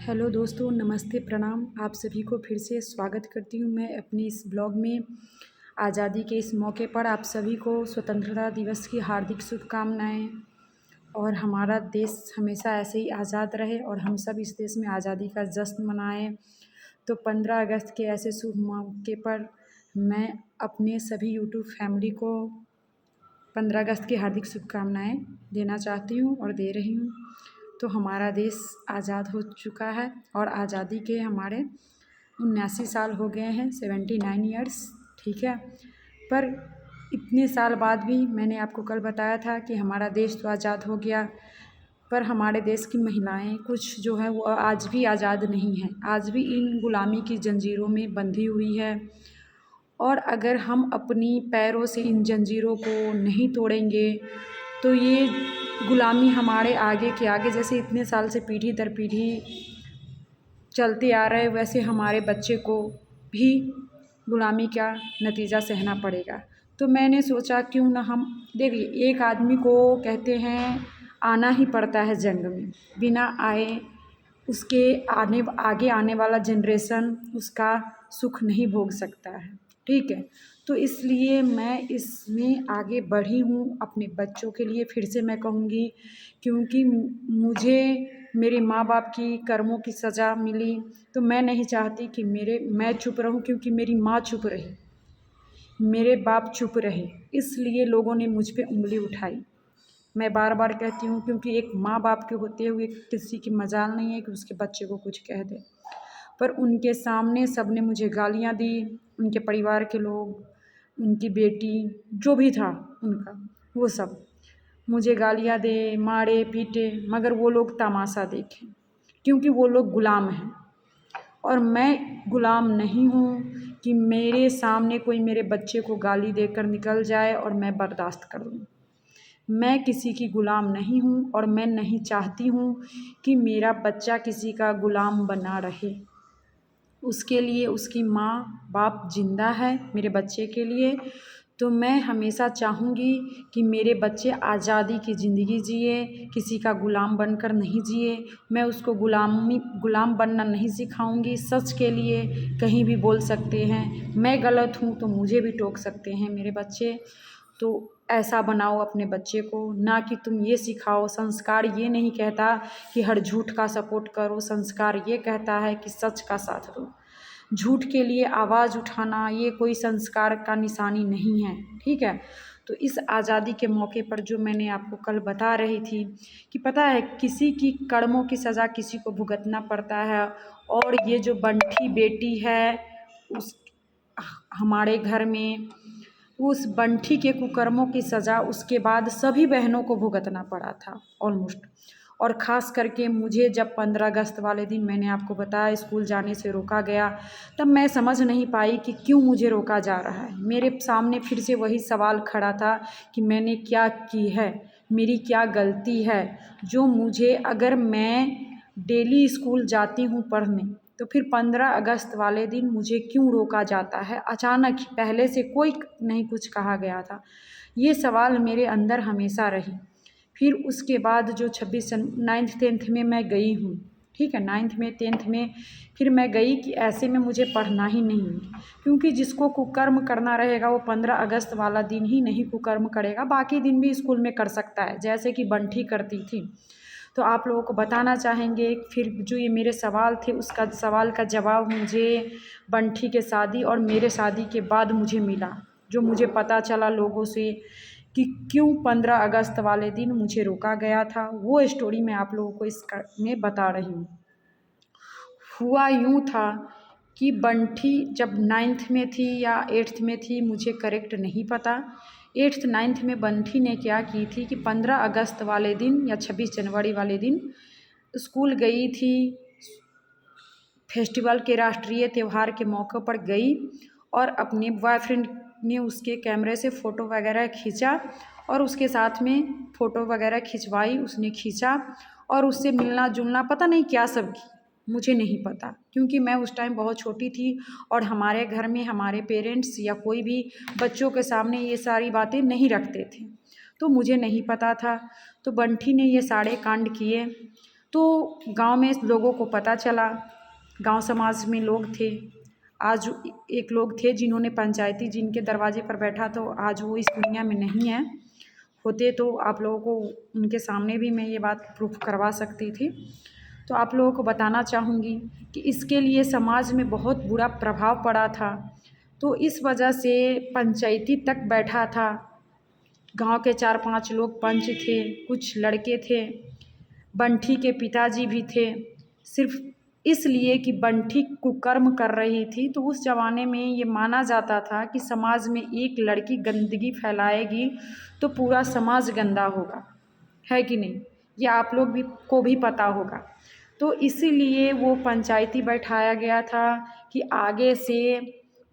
Hello दोस्तों, नमस्ते, प्रणाम। आप सभी को फिर से स्वागत करती हूँ मैं अपनी इस ब्लॉग में। आज़ादी के इस मौके पर आप सभी को स्वतंत्रता दिवस की हार्दिक शुभकामनाएँ। और हमारा देश हमेशा ऐसे ही आज़ाद रहे और हम सब इस देश में आज़ादी का जश्न मनाएँ। तो 15 अगस्त के ऐसे शुभ मौके पर मैं अपने सभी यूट्यूब फैमिली को 15 अगस्त की हार्दिक शुभकामनाएँ देना चाहती हूँ और दे रही हूँ। तो हमारा देश आज़ाद हो चुका है और आज़ादी के हमारे 79 साल हो गए हैं, 79 ईयर्स, ठीक है। पर इतने साल बाद भी मैंने आपको कल बताया था कि हमारा देश तो आज़ाद हो गया, पर हमारे देश की महिलाएं कुछ जो है वो आज भी आज़ाद नहीं हैं, आज भी इन गुलामी की जंजीरों में बंधी हुई है। और अगर हम अपनी पैरों से इन जंजीरों को नहीं तोड़ेंगे तो ये गुलामी हमारे आगे के आगे, जैसे इतने साल से पीढ़ी दर पीढ़ी चलते आ रहे, वैसे हमारे बच्चे को भी गुलामी का नतीजा सहना पड़ेगा। तो मैंने सोचा क्यों ना हम देखिए, एक आदमी को कहते हैं आना ही पड़ता है जंग में, बिना आए उसके आगे आने वाला जनरेशन उसका सुख नहीं भोग सकता है, ठीक है। तो इसलिए मैं इसमें आगे बढ़ी हूँ अपने बच्चों के लिए, फिर से मैं कहूँगी, क्योंकि मुझे मेरे माँ बाप की कर्मों की सज़ा मिली, तो मैं नहीं चाहती कि मैं चुप रहूँ, क्योंकि मेरी माँ चुप रही, मेरे बाप चुप रहे, इसलिए लोगों ने मुझ पे उँगली उठाई। मैं बार बार कहती हूँ, क्योंकि एक माँ बाप के होते हुए किसी की मजाल नहीं है कि उसके बच्चे को कुछ कह दे। पर उनके सामने सब ने मुझे गालियाँ दी, उनके परिवार के लोग, उनकी बेटी, जो भी था उनका, वो सब मुझे गालियाँ दे, मारे पीटे, मगर वो लोग तमाशा देखें, क्योंकि वो लोग गुलाम हैं और मैं गुलाम नहीं हूँ कि मेरे सामने कोई मेरे बच्चे को गाली देकर निकल जाए और मैं बर्दाश्त कर लूँ। मैं किसी की गुलाम नहीं हूँ और मैं नहीं चाहती हूँ कि मेरा बच्चा किसी का गुलाम बना रहे। उसके लिए उसकी माँ बाप ज़िंदा है मेरे बच्चे के लिए, तो मैं हमेशा चाहूँगी कि मेरे बच्चे आज़ादी की ज़िंदगी जिए, किसी का गुलाम बनकर नहीं जिए। मैं उसको गुलाम बनना नहीं सिखाऊँगी। सच के लिए कहीं भी बोल सकते हैं, मैं गलत हूँ तो मुझे भी टोक सकते हैं मेरे बच्चे। तो ऐसा बनाओ अपने बच्चे को, ना कि तुम ये सिखाओ। संस्कार ये नहीं कहता कि हर झूठ का सपोर्ट करो, संस्कार ये कहता है कि सच का साथ दो। झूठ के लिए आवाज़ उठाना ये कोई संस्कार का निशानी नहीं है, ठीक है। तो इस आज़ादी के मौके पर जो मैंने आपको कल बता रही थी कि पता है किसी की कर्मों की सज़ा किसी को भुगतना पड़ता है। और ये जो बंठी बेटी है उस हमारे घर में, उस बंठी के कुकर्मों की सज़ा उसके बाद सभी बहनों को भुगतना पड़ा था ऑलमोस्ट। और ख़ास करके मुझे जब 15 अगस्त वाले दिन मैंने आपको बताया स्कूल जाने से रोका गया, तब मैं समझ नहीं पाई कि क्यों मुझे रोका जा रहा है। मेरे सामने फिर से वही सवाल खड़ा था कि मैंने क्या की है, मेरी क्या गलती है, जो मुझे, अगर मैं डेली स्कूल जाती हूँ पढ़ने, तो फिर 15 अगस्त वाले दिन मुझे क्यों रोका जाता है अचानक ही, पहले से कोई नहीं कुछ कहा गया था। ये सवाल मेरे अंदर हमेशा रही। फिर उसके बाद जो 9th 10th में मैं गई हूँ, ठीक है, 9th में 10th में फिर मैं गई कि ऐसे में मुझे पढ़ना ही नहीं है, क्योंकि जिसको कुकर्म करना रहेगा वो 15 अगस्त वाला दिन ही नहीं कुकर्म करेगा, बाकी दिन भी स्कूल में कर सकता है, जैसे कि बंठी करती थी। तो आप लोगों को बताना चाहेंगे, फिर जो ये मेरे सवाल थे उसका सवाल का जवाब मुझे बंठी के शादी और मेरे शादी के बाद मुझे मिला, जो मुझे पता चला लोगों से कि क्यों 15 अगस्त वाले दिन मुझे रोका गया था। वो स्टोरी मैं आप लोगों को में बता रही हूँ। हुआ यूँ था कि बंठी जब 9th में थी या 8th में थी, मुझे करेक्ट नहीं पता, 8th 9th में बंठी ने क्या की थी कि 15 अगस्त वाले दिन या 26 जनवरी वाले दिन स्कूल गई थी, फेस्टिवल के राष्ट्रीय त्यौहार के मौके पर गई और अपने बॉयफ्रेंड ने उसके कैमरे से फ़ोटो वगैरह खींचा और उसके साथ में फ़ोटो वगैरह खिंचवाई, उसने खींचा और उससे मिलना जुलना पता नहीं क्या सब की, मुझे नहीं पता, क्योंकि मैं उस टाइम बहुत छोटी थी और हमारे घर में हमारे पेरेंट्स या कोई भी बच्चों के सामने ये सारी बातें नहीं रखते थे, तो मुझे नहीं पता था। तो बंठी ने ये सारे कांड किए। तो गांव में लोगों को पता चला, गांव समाज में लोग थे। आज एक लोग थे जिन्होंने पंचायती जिनके दरवाजे पर बैठा, तो आज वो इस दुनिया में नहीं है। होते तो आप लोगों को उनके सामने भी मैं ये बात प्रूफ करवा सकती थी। तो आप लोगों को बताना चाहूँगी कि इसके लिए समाज में बहुत बुरा प्रभाव पड़ा था। तो इस वजह से पंचायती तक बैठा था। गांव के 4-5 लोग पंच थे, कुछ लड़के थे, बंठी के पिताजी भी थे। सिर्फ इसलिए कि बंठी कुकर्म कर रही थी। तो उस ज़माने में ये माना जाता था कि समाज में एक लड़की गंदगी फैलाएगी तो पूरा समाज गंदा होगा, है कि नहीं? ये आप लोग भी को भी पता होगा। तो इसीलिए वो पंचायती बैठाया गया था कि आगे से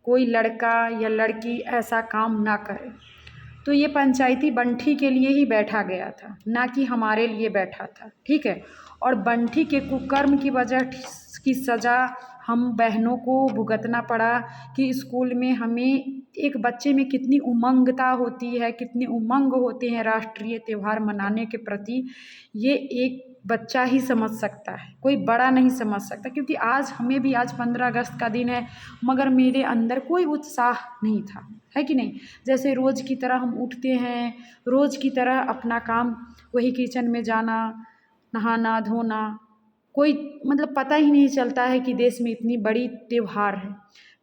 कोई लड़का या लड़की ऐसा काम ना करे। तो ये पंचायती बंठी के लिए ही बैठा गया था, ना कि हमारे लिए बैठा था, ठीक है। और बंठी के कुकर्म की वजह की सज़ा हम बहनों को भुगतना पड़ा कि स्कूल में हमें एक बच्चे में कितनी उमंगता होती है, कितने उमंग होते हैं राष्ट्रीय त्यौहार मनाने के प्रति, ये एक बच्चा ही समझ सकता है, कोई बड़ा नहीं समझ सकता। क्योंकि आज हमें भी आज 15 अगस्त का दिन है, मगर मेरे अंदर कोई उत्साह नहीं था, है कि नहीं? जैसे रोज़ की तरह हम उठते हैं, रोज़ की तरह अपना काम, वही किचन में जाना, नहाना धोना, कोई मतलब पता ही नहीं चलता है कि देश में इतनी बड़ी त्यौहार है।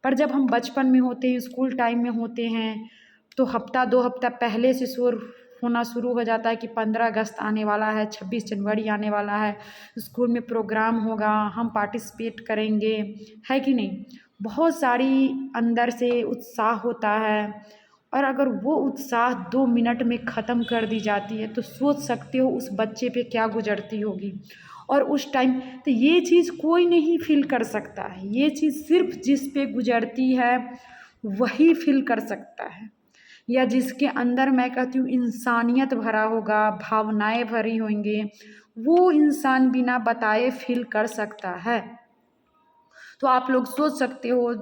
पर जब हम बचपन में होते हैं, स्कूल टाइम में होते हैं, तो हफ्ता 2 हफ्ता पहले से शोर होना शुरू हो जाता है कि 15 अगस्त आने वाला है, 26 जनवरी आने वाला है, स्कूल में प्रोग्राम होगा, हम पार्टिसिपेट करेंगे, है कि नहीं? बहुत सारी अंदर से उत्साह होता है। और अगर वो उत्साह 2 मिनट में ख़त्म कर दी जाती है, तो सोच सकते हो उस बच्चे पे क्या गुजरती होगी। और उस टाइम तो ये चीज़ कोई नहीं फ़ील कर सकता है, ये चीज़ सिर्फ जिस पे गुजरती है वही फ़ील कर सकता है, या जिसके अंदर मैं कहती हूँ इंसानियत भरा होगा, भावनाएं भरी होंगे, वो इंसान बिना बताए फ़ील कर सकता है। तो आप लोग सोच सकते हो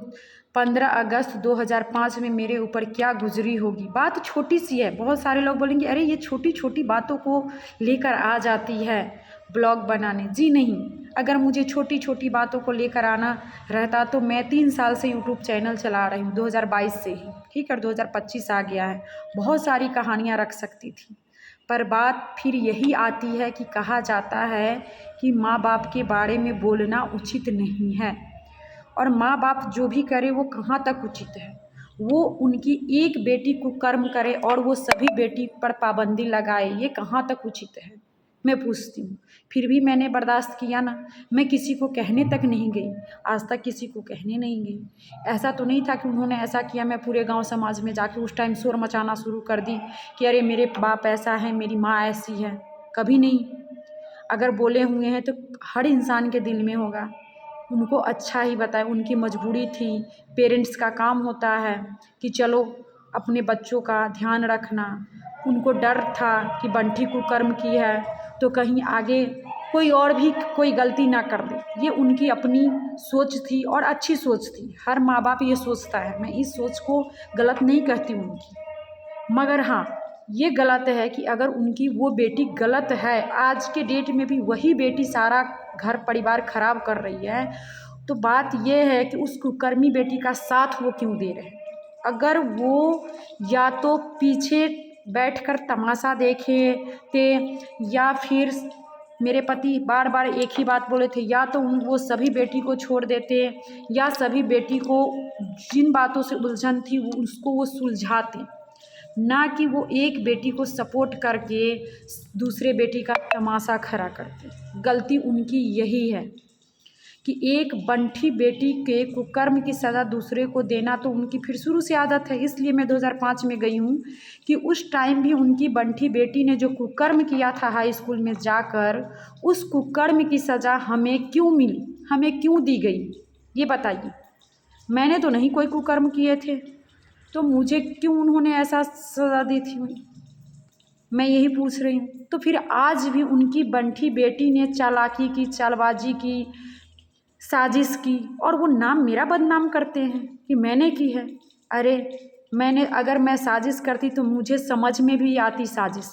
15 अगस्त 2005 में मेरे ऊपर क्या गुजरी होगी। बात छोटी सी है, बहुत सारे लोग बोलेंगे अरे ये छोटी छोटी बातों को लेकर आ जाती है ब्लॉग बनाने। जी नहीं, अगर मुझे छोटी छोटी बातों को लेकर आना रहता तो मैं 3 साल से यूट्यूब चैनल चला रही हूँ, 2022 से ही, ठीक है, 2025 आ गया है, बहुत सारी कहानियाँ रख सकती थी। पर बात फिर यही आती है कि कहा जाता है कि माँ बाप के बारे में बोलना उचित नहीं है, और माँ बाप जो भी करे वो कहाँ तक उचित है। वो उनकी एक बेटी को कर्म करे और वो सभी बेटी पर पाबंदी लगाए, ये कहाँ तक उचित है, मैं पूछती हूँ। फिर भी मैंने बर्दाश्त किया ना, मैं किसी को कहने तक नहीं गई, आज तक किसी को कहने नहीं गई। ऐसा तो नहीं था कि उन्होंने ऐसा किया मैं पूरे गांव समाज में जाके उस टाइम शोर मचाना शुरू कर दी कि अरे मेरे बाप ऐसा है, मेरी माँ ऐसी है, कभी नहीं। अगर बोले हुए हैं तो हर इंसान के दिल में होगा, उनको अच्छा ही बताए, उनकी मजबूरी थी। पेरेंट्स का काम होता है कि चलो अपने बच्चों का ध्यान रखना। उनको डर था कि बंठी कुकर्म की है तो कहीं आगे कोई और भी कोई गलती ना कर दे, ये उनकी अपनी सोच थी और अच्छी सोच थी। हर माँ बाप ये सोचता है, मैं इस सोच को गलत नहीं कहती उनकी, मगर हाँ ये गलत है कि अगर उनकी वो बेटी गलत है, आज के डेट में भी वही बेटी सारा घर परिवार खराब कर रही है, तो बात ये है कि उस कुकर्मी बेटी का साथ वो क्यों दे रहे हैं। अगर वो या तो पीछे बैठकर तमाशा देखे थे, या फिर मेरे पति बार बार एक ही बात बोले थे, या तो वो सभी बेटी को छोड़ देते, या सभी बेटी को जिन बातों से उलझन थी उसको वो सुलझाते, ना कि वो एक बेटी को सपोर्ट करके दूसरे बेटी का तमाशा खड़ा करते। गलती उनकी यही है कि एक बंठी बेटी के कुकर्म की सज़ा दूसरे को देना तो उनकी फिर शुरू से आदत है। इसलिए मैं 2005 में गई हूँ कि उस टाइम भी उनकी बंठी बेटी ने जो कुकर्म किया था हाई स्कूल में जाकर, उस कुकर्म की सज़ा हमें क्यों मिली, हमें क्यों दी गई, ये बताइए। मैंने तो नहीं कोई कुकर्म किए थे, तो मुझे क्यों उन्होंने ऐसा सज़ा दी थी, मैं यही पूछ रही हूँ। तो फिर आज भी उनकी बंठी बेटी ने चालाकी की, चालबाजी की, साजिश की, और वो नाम मेरा बदनाम करते हैं कि मैंने की है। अरे मैंने, अगर मैं साजिश करती तो मुझे समझ में भी आती साजिश,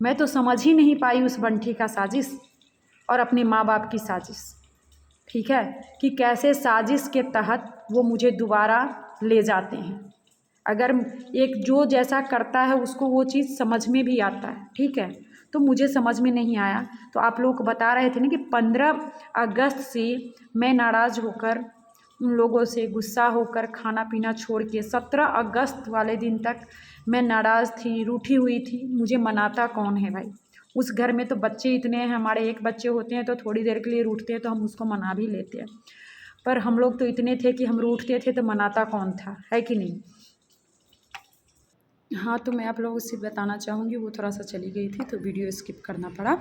मैं तो समझ ही नहीं पाई उस बंठी का साजिश। और अपने माँ बाप की साजिश, ठीक है, कि कैसे साजिश के तहत वो मुझे दोबारा ले जाते हैं। अगर एक जो जैसा करता है उसको वो चीज़ समझ में भी आता है, ठीक है, तो मुझे समझ में नहीं आया। तो आप लोग को बता रहे थे ना कि 15 अगस्त से मैं नाराज़ होकर, उन लोगों से गुस्सा होकर खाना पीना छोड़ के 17 अगस्त वाले दिन तक मैं नाराज़ थी, रूठी हुई थी। मुझे मनाता कौन है भाई? उस घर में तो बच्चे इतने हैं, हमारे एक बच्चे होते हैं तो थोड़ी देर के लिए रूठते हैं तो हम उसको मना भी लेते हैं, पर हम लोग तो इतने थे कि हम रूठते थे तो मनाता कौन था, है कि नहीं? हाँ, तो मैं आप लोगों से बताना चाहूँगी, वो थोड़ा सा चली गई थी तो वीडियो स्किप करना पड़ा।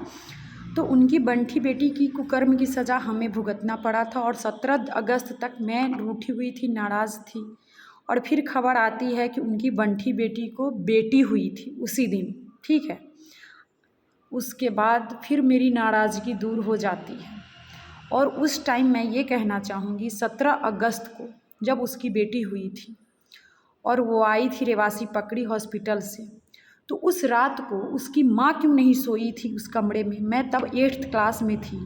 तो उनकी बंठी बेटी की कुकर्म की सज़ा हमें भुगतना पड़ा था और 17 अगस्त तक मैं रूठी हुई थी, नाराज़ थी। और फिर खबर आती है कि उनकी बंठी बेटी को बेटी हुई थी उसी दिन, ठीक है। उसके बाद फिर मेरी नाराज़गी दूर हो जाती है। और उस टाइम मैं ये कहना चाहूँगी 17 अगस्त को जब उसकी बेटी हुई थी और वो आई थी रेवासी पकड़ी हॉस्पिटल से, तो उस रात को उसकी माँ क्यों नहीं सोई थी उस कमरे में? मैं तब 8th क्लास में थी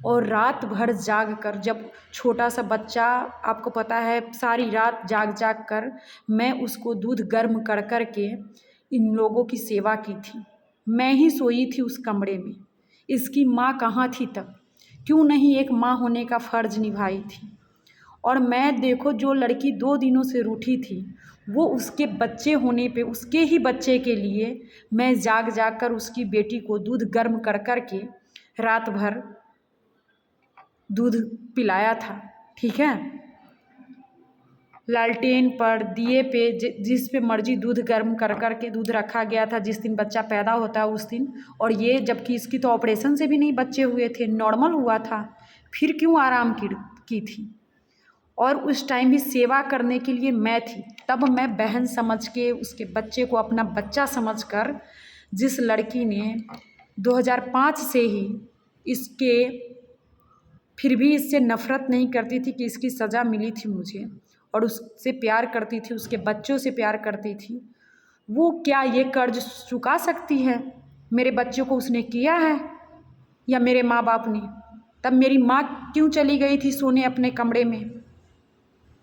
और रात भर जाग कर, जब छोटा सा बच्चा, आपको पता है, सारी रात जाग जाग कर मैं उसको दूध गर्म कर कर के इन लोगों की सेवा की थी। मैं ही सोई थी उस कमरे में, इसकी माँ कहाँ थी तब? क्यों नहीं एक माँ होने का फ़र्ज़ निभाई थी? और मैं देखो, जो लड़की 2 दिनों से रूठी थी, वो उसके बच्चे होने पे, उसके ही बच्चे के लिए मैं जाग जाग कर उसकी बेटी को दूध गर्म कर कर के रात भर दूध पिलाया था, ठीक है। लालटेन पर, दिए पे, जिस पे मर्जी दूध गर्म कर कर के दूध रखा गया था जिस दिन बच्चा पैदा होता है उस दिन। और ये जबकि इसकी तो ऑपरेशन से भी नहीं बच्चे हुए थे, नॉर्मल हुआ था, फिर क्यों आराम की थी? और उस टाइम भी सेवा करने के लिए मैं थी। तब मैं बहन समझ के उसके बच्चे को अपना बच्चा समझकर, जिस लड़की ने 2005 से ही इसके, फिर भी इससे नफ़रत नहीं करती थी कि इसकी सज़ा मिली थी मुझे, और उससे प्यार करती थी, उसके बच्चों से प्यार करती थी, वो क्या ये कर्ज चुका सकती है? मेरे बच्चों को उसने किया है या मेरे माँ बाप ने? तब मेरी माँ क्यों चली गई थी सोने अपने कमरे में?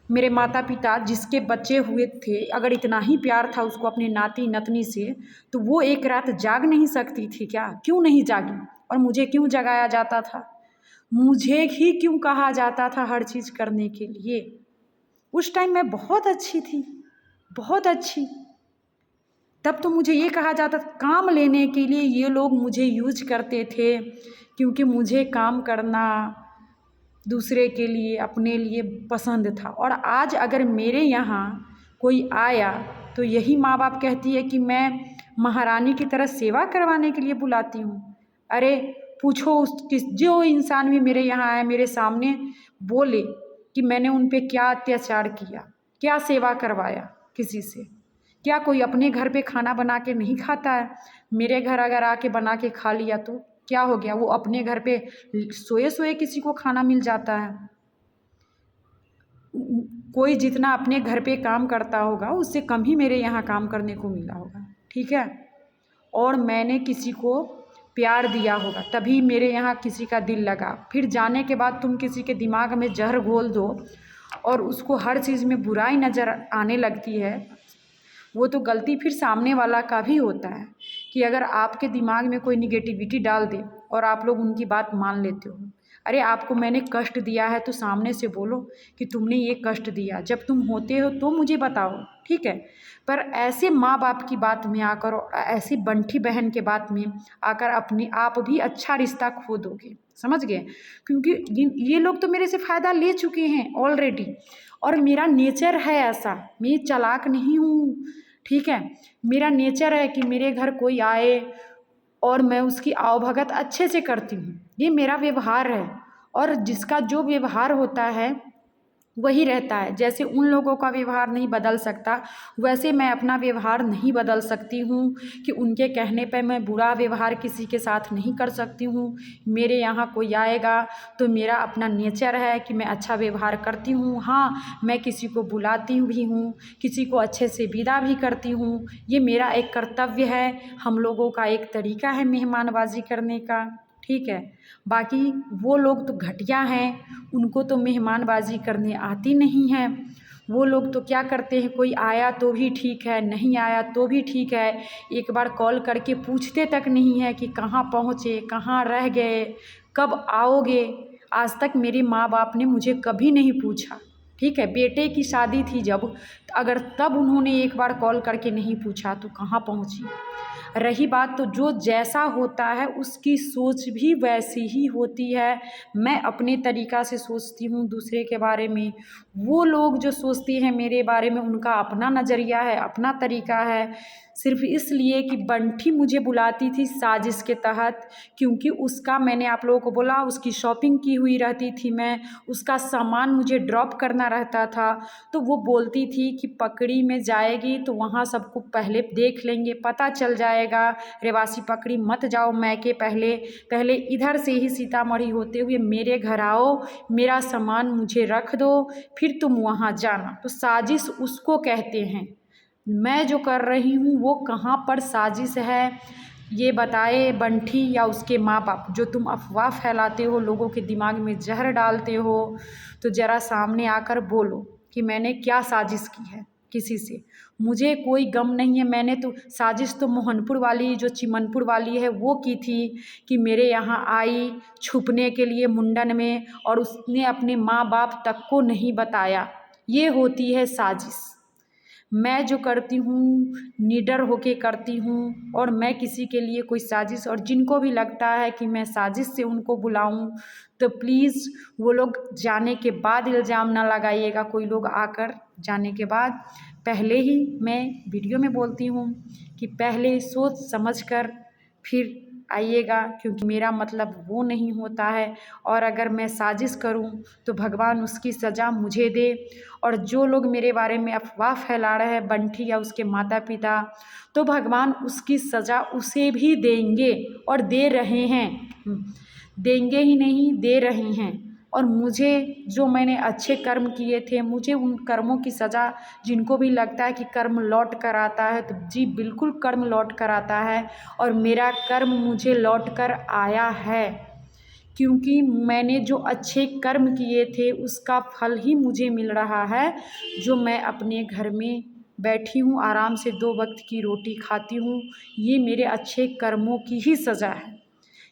मेरे माता पिता जिसके बच्चे हुए थे, अगर इतना ही प्यार था उसको अपने नाती नतनी से, तो वो एक रात जाग नहीं सकती थी क्या? क्यों नहीं जागी? और मुझे क्यों जगाया जाता था? मुझे ही क्यों कहा जाता था हर चीज़ करने के लिए? उस टाइम मैं बहुत अच्छी थी, बहुत अच्छी। तब तो मुझे ये कहा जाता था, काम लेने के लिए ये लोग मुझे यूज करते थे, क्योंकि मुझे काम करना दूसरे के लिए, अपने लिए पसंद था। और आज अगर मेरे यहाँ कोई आया तो यही माँ बाप कहती है कि मैं महारानी की तरह सेवा करवाने के लिए बुलाती हूँ। अरे पूछो उस जो इंसान भी मेरे यहाँ आया, मेरे सामने बोले कि मैंने उन पे क्या अत्याचार किया, क्या सेवा करवाया किसी से? क्या कोई अपने घर पे खाना बना के नहीं खाता है? मेरे घर अगर आके बना के खा लिया तो क्या हो गया? वो अपने घर पे सोए सोए किसी को खाना मिल जाता है। कोई जितना अपने घर पे काम करता होगा उससे कम ही मेरे यहाँ काम करने को मिला होगा, ठीक है। और मैंने किसी को प्यार दिया होगा तभी मेरे यहाँ किसी का दिल लगा। फिर जाने के बाद तुम किसी के दिमाग में जहर घोल दो और उसको हर चीज़ में बुराई नज़र आने लगती है, वो तो गलती फिर सामने वाला का भी होता है कि अगर आपके दिमाग में कोई निगेटिविटी डाल दे और आप लोग उनकी बात मान लेते हो। अरे आपको मैंने कष्ट दिया है तो सामने से बोलो कि तुमने ये कष्ट दिया, जब तुम होते हो तो मुझे बताओ, ठीक है। पर ऐसे माँ बाप की बात में आकर और ऐसी बंठी बहन के बात में आकर अपने आप भी अच्छा रिश्ता खो दोगे, समझ गए? क्योंकि ये लोग तो मेरे से फ़ायदा ले चुके हैं ऑलरेडी, और मेरा नेचर है ऐसा, मैं चालाक नहीं हूँ, ठीक है। मेरा नेचर है कि मेरे घर कोई आए और मैं उसकी आवभगत अच्छे से करती हूँ, ये मेरा व्यवहार है। और जिसका जो व्यवहार होता है वही रहता है। जैसे उन लोगों का व्यवहार नहीं बदल सकता, वैसे मैं अपना व्यवहार नहीं बदल सकती हूँ कि उनके कहने पे मैं बुरा व्यवहार किसी के साथ नहीं कर सकती हूँ। मेरे यहाँ कोई आएगा तो मेरा अपना नेचर है कि मैं अच्छा व्यवहार करती हूँ। हाँ, मैं किसी को बुलाती भी हूँ, किसी को अच्छे से विदा भी करती हूँ, ये मेरा एक कर्तव्य है। हम लोगों का एक तरीका है मेहमानबाजी करने का, ठीक है। बाकी वो लोग तो घटिया हैं, उनको तो मेहमानबाजी करने आती नहीं है। वो लोग तो क्या करते हैं, कोई आया तो भी ठीक है, नहीं आया तो भी ठीक है, एक बार कॉल करके पूछते तक नहीं है कि कहाँ पहुँचे, कहाँ रह गए, कब आओगे। आज तक मेरे माँ बाप ने मुझे कभी नहीं पूछा, ठीक है। बेटे की शादी थी जब, अगर तब उन्होंने एक बार कॉल करके नहीं पूछा तो कहाँ पहुँची। रही बात, तो जो जैसा होता है उसकी सोच भी वैसी ही होती है। मैं अपने तरीक़ा से सोचती हूँ दूसरे के बारे में, वो लोग जो सोचते हैं मेरे बारे में उनका अपना नज़रिया है, अपना तरीक़ा है। सिर्फ़ इसलिए कि बंटी मुझे बुलाती थी साजिश के तहत, क्योंकि उसका, मैंने आप लोगों को बोला, उसकी शॉपिंग की हुई रहती थी मैं, उसका सामान मुझे ड्रॉप करना रहता था। तो वो बोलती थी कि पकड़ी में जाएगी तो वहाँ सबको पहले देख लेंगे, पता चल जाएगा, रेवासी पकड़ी मत जाओ मैके, पहले पहले इधर से ही सीतामढ़ी होते हुए मेरे घर आओ, मेरा सामान मुझे रख दो, फिर तुम वहाँ जाना। तो साजिश उसको कहते हैं। मैं जो कर रही हूँ वो कहाँ पर साजिश है, ये बताए बंटी या उसके माँ बाप। जो तुम अफवाह फैलाते हो, लोगों के दिमाग में जहर डालते हो, तो ज़रा सामने आकर बोलो कि मैंने क्या साजिश की है किसी से। मुझे कोई गम नहीं है। मैंने तो साजिश तो मोहनपुर वाली, जो चिमनपुर वाली है, वो की थी कि मेरे यहाँ आई छुपने के लिए मुंडन में, और उसने अपने माँ बाप तक को नहीं बताया। ये होती है साजिश। मैं जो करती हूँ निडर होके करती हूँ, और मैं किसी के लिए कोई साजिश, और जिनको भी लगता है कि मैं साजिश से उनको बुलाऊं, तो प्लीज़ वो लोग जाने के बाद इल्ज़ाम ना लगाइएगा। कोई लोग आकर जाने के बाद, पहले ही मैं वीडियो में बोलती हूँ कि पहले सोच समझ कर फिर आइएगा, क्योंकि मेरा मतलब वो नहीं होता है। और अगर मैं साजिश करूं तो भगवान उसकी सज़ा मुझे दे। और जो लोग मेरे बारे में अफवाह फैला रहे हैं, बंटी या उसके माता पिता, तो भगवान उसकी सज़ा उसे भी देंगे, और दे रहे हैं। देंगे ही नहीं, दे रहे हैं। और मुझे, जो मैंने अच्छे कर्म किए थे, मुझे उन कर्मों की सज़ा, जिनको भी लगता है कि कर्म लौट कर आता है, तो जी बिल्कुल कर्म लौट कर आता है। और मेरा कर्म मुझे लौट कर आया है, क्योंकि मैंने जो अच्छे कर्म किए थे उसका फल ही मुझे मिल रहा है। जो मैं अपने घर में बैठी हूँ, आराम से 2 वक्त की रोटी खाती हूँ, ये मेरे अच्छे कर्मों की ही सज़ा है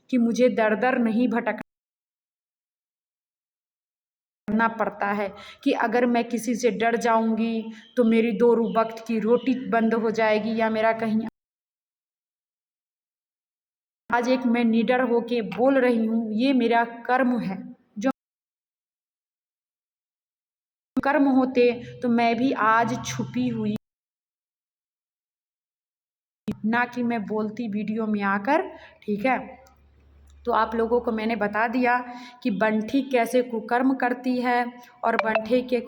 कि मुझे दर-दर नहीं भटकना पड़ता है। कि अगर मैं किसी से डर जाऊँगी तो मेरी 2 वक्त की रोटी बंद हो जाएगी, या मेरा कहीं। आज एक मैं निडर होके बोल रही हूँ, ये मेरा कर्म है। जो कर्म होते तो मैं भी आज छुपी हुई, ना कि मैं बोलती वीडियो में आकर, ठीक है। तो आप लोगों को मैंने बता दिया कि बंटी कैसे कुकर्म करती है, और बंटी के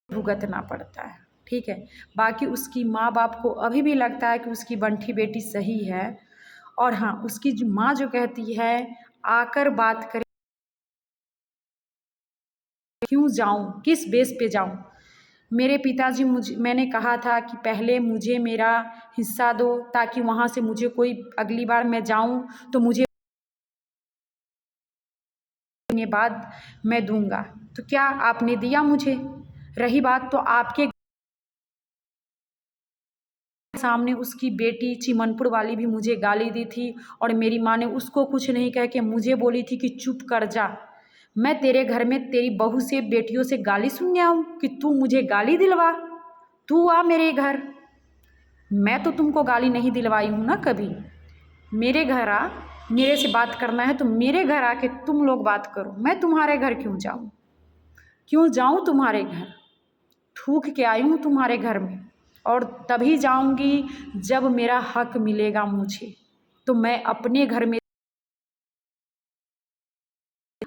भुगतना पड़ता है, ठीक है। बाकी उसकी माँ बाप को अभी भी लगता है कि उसकी बंटी बेटी सही है। और हाँ, उसकी जो माँ जो कहती है आकर बात करें, क्यों जाऊँ, किस बेस पे जाऊँ। मेरे पिताजी, मुझे, मैंने कहा था कि पहले मुझे मेरा हिस्सा दो, ताकि वहाँ से मुझे कोई, अगली बार मैं जाऊँ तो मुझे के बाद मैं दूंगा। तो क्या आपने दिया मुझे? रही बात, तो आपके सामने उसकी बेटी चिमनपुर वाली भी मुझे गाली दी थी, और मेरी माँ ने उसको कुछ नहीं कह के मुझे बोली थी कि चुप कर जा। मैं तेरे घर में तेरी बहू से, बेटियों से गाली सुनने आऊँ कि तू मुझे गाली दिलवा? तू आ मेरे घर। मैं तो तुमको गाली नहीं दिलवाई हूँ ना कभी। मेरे घर आ, मेरे से बात करना है तो मेरे घर आके तुम लोग बात करो। मैं तुम्हारे घर क्यों जाऊँ? क्यों जाऊँ तुम्हारे घर? थूक के आई हूँ तुम्हारे घर में, और तभी जाऊँगी जब मेरा हक मिलेगा मुझे। तो मैं अपने घर में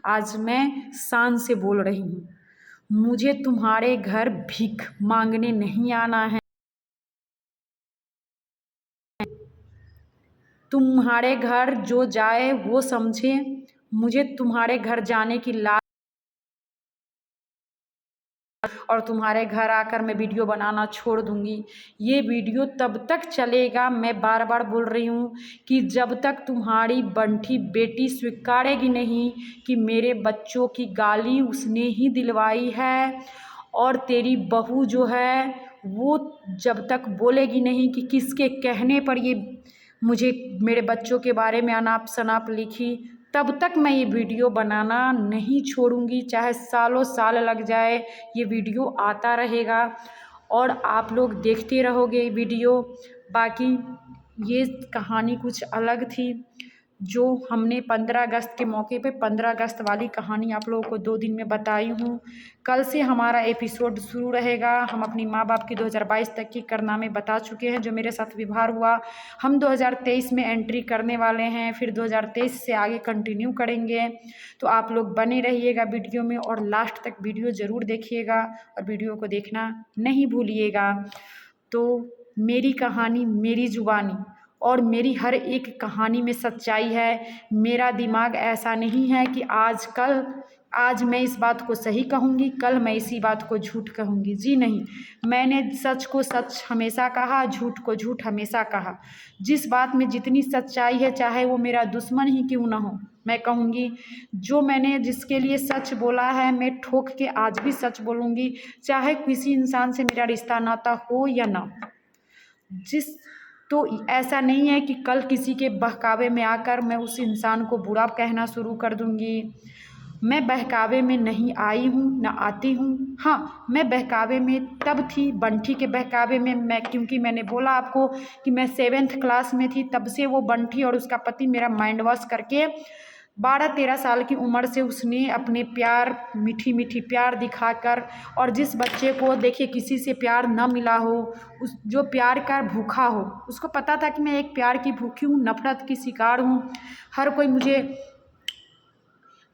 आज मैं शान से बोल रही हूँ, मुझे तुम्हारे घर भीख मांगने नहीं आना है। तुम्हारे घर जो जाए वो समझे, मुझे तुम्हारे घर जाने की और तुम्हारे घर आकर मैं वीडियो बनाना छोड़ दूँगी। ये वीडियो तब तक चलेगा, मैं बार बार बोल रही हूँ, कि जब तक तुम्हारी बंठी बेटी स्वीकारेगी नहीं कि मेरे बच्चों की गाली उसने ही दिलवाई है, और तेरी बहू जो है वो जब तक बोलेगी नहीं कि किसके कहने पर ये मुझे मेरे बच्चों के बारे में अनाप शनाप लिखी, तब तक मैं ये वीडियो बनाना नहीं छोड़ूंगी। चाहे सालों साल लग जाए, ये वीडियो आता रहेगा और आप लोग देखते रहोगे ये वीडियो। बाकी ये कहानी कुछ अलग थी, जो हमने 15 अगस्त के मौके पे 15 अगस्त वाली कहानी आप लोगों को 2 दिन में बताई हूँ। कल से हमारा एपिसोड शुरू रहेगा। हम अपनी माँ बाप की 2022 तक की कारनामे बता चुके हैं, जो मेरे साथ व्यवहार हुआ। हम 2023 में एंट्री करने वाले हैं, फिर 2023 से आगे कंटिन्यू करेंगे। तो आप लोग बने रहिएगा वीडियो में और लास्ट तक वीडियो ज़रूर देखिएगा और वीडियो को देखना नहीं भूलिएगा। तो मेरी कहानी, मेरी जुबानी और मेरी हर एक कहानी में सच्चाई है। मेरा दिमाग ऐसा नहीं है कि आज मैं इस बात को सही कहूँगी, कल मैं इसी बात को झूठ कहूँगी। जी नहीं, मैंने सच को सच हमेशा कहा, झूठ को झूठ हमेशा कहा। जिस बात में जितनी सच्चाई है, चाहे वो मेरा दुश्मन ही क्यों ना हो, मैं कहूँगी। जो मैंने जिसके लिए सच बोला है, मैं ठोक के आज भी सच बोलूँगी, चाहे किसी इंसान से मेरा रिश्ता नाता हो या ना। तो ऐसा नहीं है कि कल किसी के बहकावे में आकर मैं उस इंसान को बुरा कहना शुरू कर दूँगी। मैं बहकावे में नहीं आई हूँ, ना आती हूँ। हाँ, मैं बहकावे में तब थी, बंठी के बहकावे में क्योंकि मैंने बोला आपको कि मैं 7th क्लास में थी, तब से वो बंठी और उसका पति मेरा माइंड वॉश करके 12-13 साल की उम्र से उसने अपने प्यार, मीठी मीठी प्यार दिखाकर, और जिस बच्चे को देखिए किसी से प्यार न मिला हो, उस जो प्यार का भूखा हो, उसको पता था कि मैं एक प्यार की भूखी हूँ, नफ़रत की शिकार हूँ। हर कोई मुझे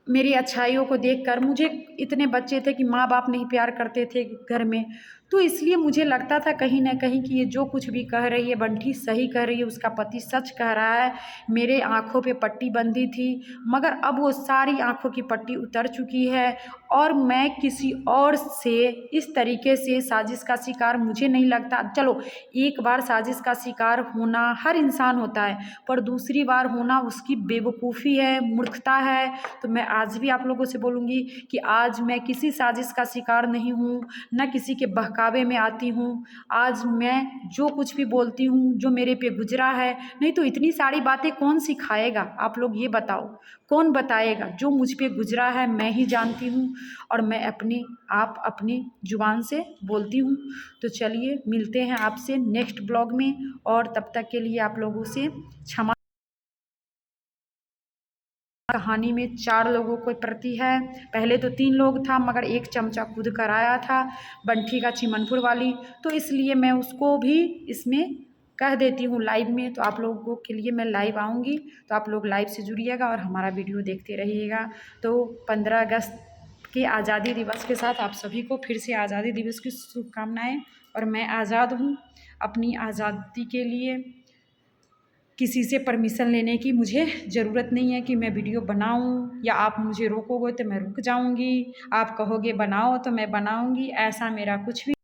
मेरी अच्छाइयों को देखकर, मुझे इतने बच्चे थे कि माँ बाप नहीं प्यार करते थे घर में, तो इसलिए मुझे लगता था कहीं ना कहीं कि ये जो कुछ भी कह रही है बंठी सही कह रही है, उसका पति सच कह रहा है। मेरे आँखों पे पट्टी बंधी थी, मगर अब वो सारी आँखों की पट्टी उतर चुकी है और मैं किसी और से इस तरीके से साजिश का शिकार मुझे नहीं लगता। चलो, एक बार साजिश का शिकार होना हर इंसान होता है, पर दूसरी बार होना उसकी बेवकूफ़ी है, मूर्खता है। तो मैं आज भी आप लोगों से बोलूँगी कि आज मैं किसी साजिश का शिकार नहीं हूँ, न किसी के बहकावे में आती हूँ। आज मैं जो कुछ भी बोलती हूँ, जो मेरे पे गुजरा है, नहीं तो इतनी सारी बातें कौन सिखाएगा, आप लोग ये बताओ, कौन बताएगा? जो मुझ पे गुजरा है मैं ही जानती हूँ और मैं अपनी ज़ुबान से बोलती हूँ। तो चलिए मिलते हैं आपसे नेक्स्ट ब्लॉग में, और तब तक के लिए आप लोगों से क्षमा। कहानी में 4 लोगों को प्रति है, पहले तो 3 लोग था, मगर एक चमचा कूद कर आया था बंठी का चिमनपुर वाली, तो इसलिए मैं उसको भी इसमें कह देती हूँ लाइव में। तो आप लोगों के लिए मैं लाइव आऊँगी, तो आप लोग लाइव से जुड़िएगा और हमारा वीडियो देखते रहिएगा। तो 15 अगस्त के आज़ादी दिवस के साथ आप सभी को फिर से आज़ादी दिवस की शुभकामनाएँ। और मैं आज़ाद हूँ, अपनी आज़ादी के लिए किसी से परमिशन लेने की मुझे ज़रूरत नहीं है कि मैं वीडियो बनाऊं, या आप मुझे रोकोगे तो मैं रुक जाऊंगी, आप कहोगे बनाओ तो मैं बनाऊंगी, ऐसा मेरा कुछ भी